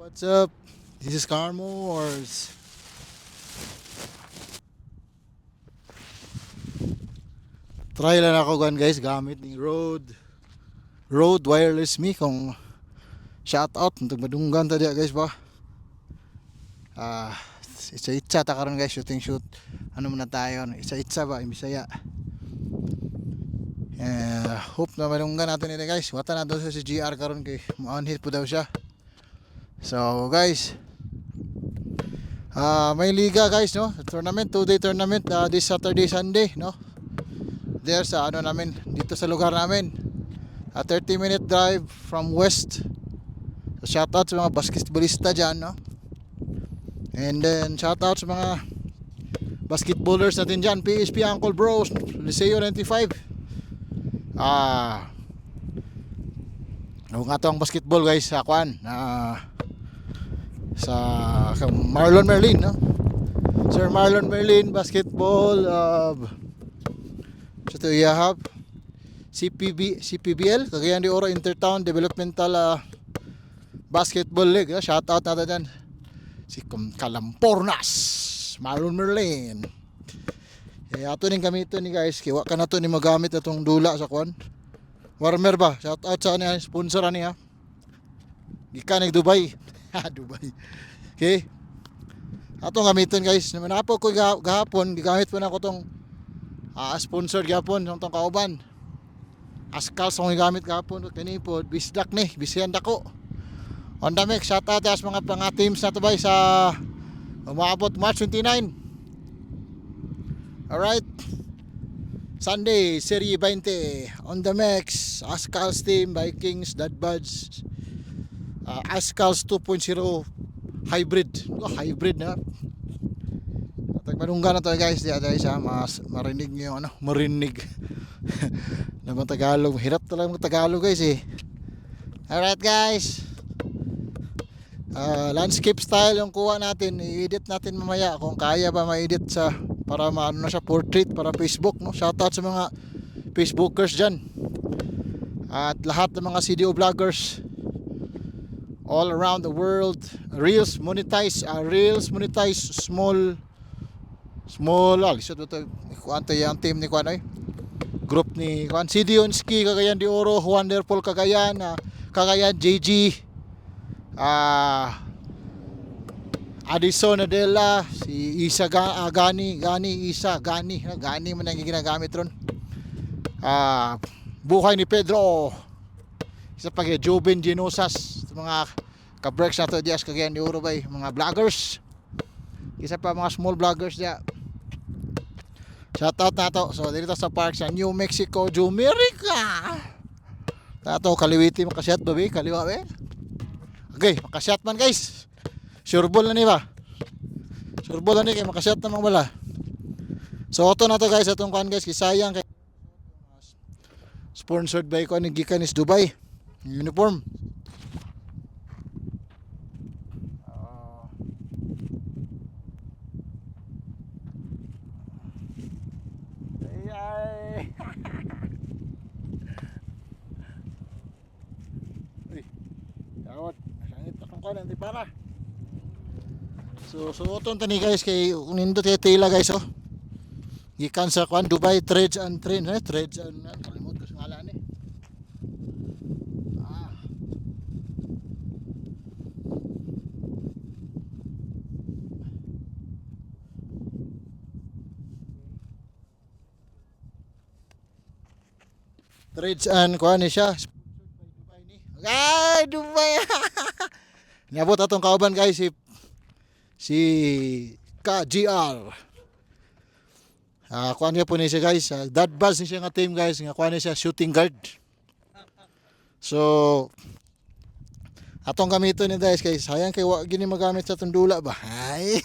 What's up? This is Carmores. Try lang ako gan guys gamit ni Rode wireless mic kung shout out untuk madunggan tadi guys ba. Ah, itsa ta karon guys shooting shoot. Ano muna tayo? Itsa ba in Bisaya. Hope na madunggan natin nila guys. Wata na daw sa si GR karon kay mo hit po daw siya. So guys, may liga guys no, tournament, 2-day tournament this Saturday Sunday no. There sa ano namin dito sa lugar namin. A 30-minute drive from west. So shout out sa mga basketballista diyan no. And then shout out sa mga basketballers natin diyan, PSP Uncle Bros, Liceo 95. Nga to ang basketball guys sa kwan sa Marlon Merlin no. Sir Marlon Merlin basketball sa to ihahap CPBL Cagayan de Oro Intertown Developmental Basketball League. Shout out natin dyan si Kalampornas Marlon Merlin. Ato ning gamiton ni guys kiwa ka na to ni magamit atong dula sa kwan warmer ba. Shout out sa niya sponsor ani ha gikan ng Dubai. Dubai. Okay, atong gamiton guys naman apo ko gahapon gigamit po na ko tong sponsor gapon tong kauban Askal song gigamit gahapon kini po bisdak ni bisihan dako on the mix. Shout out sa mga teams na to bay sa umaabot March 29. Alright, Sunday Serie 20 on the mix. Ascal's team, Vikings, Dadbuds, Ascal's 2.0 hybrid. Hybrid na. Manungga na to guys, di ada isa mas marinig niyo ano, marinig. Naman Tagalog, hirap talaga mag Tagalog guys eh. Alright guys. Landscape style yung kuha natin, i-edit natin mamaya kung kaya ba ma-edit sa para maano na siya portrait para Facebook no. Shout out sa mga Facebookers diyan. At lahat ng mga CDO vloggers all around the world. Reels monetize small alisod to kuanto yung team ni kuan ay group ni kuan Sidionski Cagayan de Oro, Wonderful Cagayan, Cagayan JG, Addison Adela, si Isa Gani man ang ginagamit ron. Buhay ni Pedro, isa pa kay Joven Genosas, mga ka-breaks na to dias Cagayan de Oro bay, mga vloggers. Isa pa mga small vloggers dia. Shout out na to. So dito sa park sa New Mexico, Jumerica. Tato kaliwiti makasyat ba be? Kaliwa be? Okay, makasyat man guys. Sure ball na ni ba? Sure ball na ni kay makasyat na mga bala. So auto na to guys atong kan guys kisayang kay sponsored by ko ni gikan is Dubai. Uniform. Para. So suoton tani guys kay nindot kay tela guys oh. Gikan sa kwan Dubai Trades and Train Trades and kalimot ko sa ngalan eh. Trades and kwan ni siya. Ay, Dubai. Niabot atong kauban guys si KGR. Kuan niya po ni siya guys. Dadbuds ni siya nga team guys. Nga kuan niya siya shooting guard. So atong gamiton ni guys kay sayang kay wa gini magamit sa atong dula ba. Ay.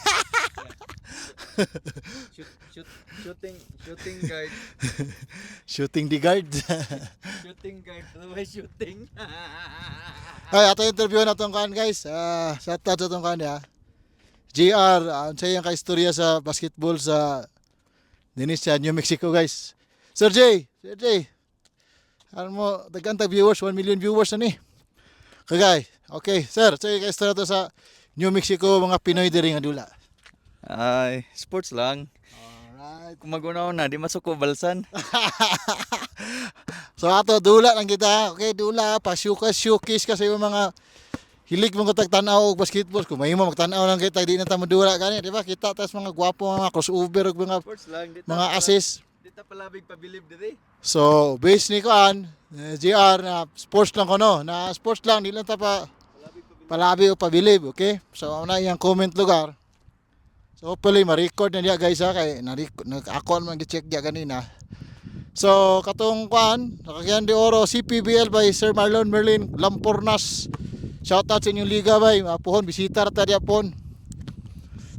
Shooting guard. Shooting the guard. Shooting guard, may shooting. Ay, ato interview na tong kan guys. Shout out sa tong kan ya. GR, saya yang ka-istorya sa basketball sa dinis sa New Mexico guys. Sir J. Ano mo, daghan ta viewers, 1 million viewers na ni. Kagay, Okay, sir, sige kay istorya to sa New Mexico mga Pinoy diri nga dula. Ay, sports lang. Alright. Kung mag-una-una, di masuko balsan. So ato dula lang kita. Okay, dula pa showcase kasi yung mga hilig mong tagtanaw og basketball. Kung may mo magtanaw lang kita di na ta madula kani, di ba? Kita tas mga gwapo mga crossover ug mga Sports lang. assist. Di ta palabig pabilib diri. So, base ni kuan, GR na sports lang kono, na sports lang di lang ta pa palabi o pabilib, okay? So, una yung comment lugar. So, hopefully ma-record na diya guys ha kay ako man gi-check diya kanina. So, katong kuan, nakakyan di oro CPBL by Sir Marlon Merlin Lampornas. Shout out sa inyong liga bay, mapuhon bisita ra ta diya pon.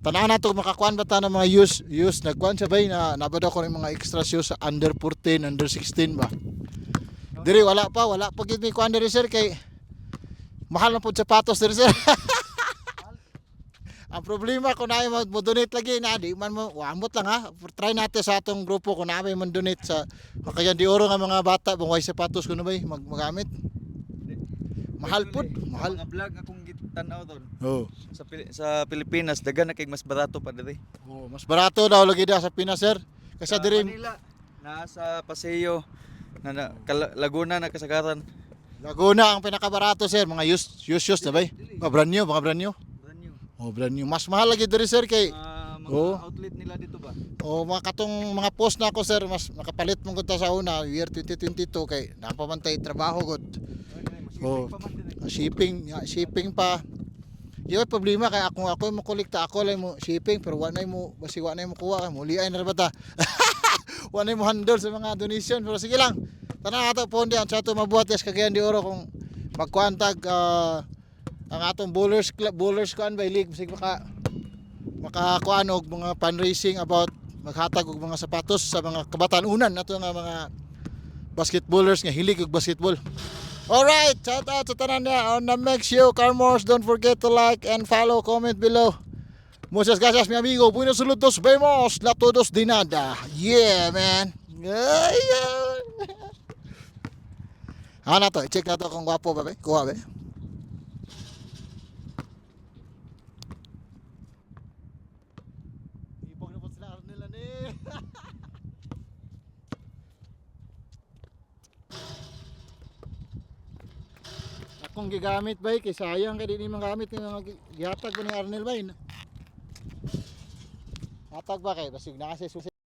Tanan na to makakuan ba ta ng mga use nagkuan sa bay na nabada ko ng mga extra shoes sa under 14, under 16 ba. Diri wala pa gid mi kuan diri sir kay mahal na pud sapatos diri sir. Ang problema kung naay mo donate lagi na di man mo amot lang ha. Try natin sa atong grupo kung naay mo donate sa kaya di oro nga mga bata bangway sapatos kuno bay magamit. Mahal pud, mahal. Mga vlog akong gitanaw ton. Oh. Sa Pilipinas, dagan na kay mas barato pa diri. Oh, mas barato daw lagi da sa Pinas sir. Kasi Sa diri Manila, nasa Paseo, Laguna na kasagaran. Laguna ang pinakabarato sir, mga shoes na bay. Mga brand new. Brand new. Oh, brand new. Mas mahal lagi diri sir kay Mga Oh. outlet nila dito ba? oh, mga katong mga post na ako sir, mas nakapalit mo gud ta sa una, year 2022 kay napamantay trabaho gud. Oh. Shipping pa. Yung problema kay ako mo kolekta ako lang mo shipping pero wa nay mo kuha mo liay na ba ta. Wa nay mo handle sa mga donation pero sige lang. Tanan ato po diyan sa ato mabuhat yes Cagayan de Oro kung magkuantag ang atong bowlers kuan by league sige makakuan og mga fundraising about maghatag og mga sapatos sa mga kabatan-unan nato nga mga basketballers nga hilig og basketball. Alright, shout out sa tanan niya on the Meg Show, Carmors. Don't forget to like and follow, comment below. Muchas gracias mi amigo, buenos saludos, vemos, la todos de nada. Yeah man. Ano to, check na to kung gwapo ba be? Kuha be? Ipog na po sila nila ni. Akong gigamit bay kay sayang kay di ni magamit ni mga gihatag ko ni Arnel bay. Hatag ba kay basig na kasi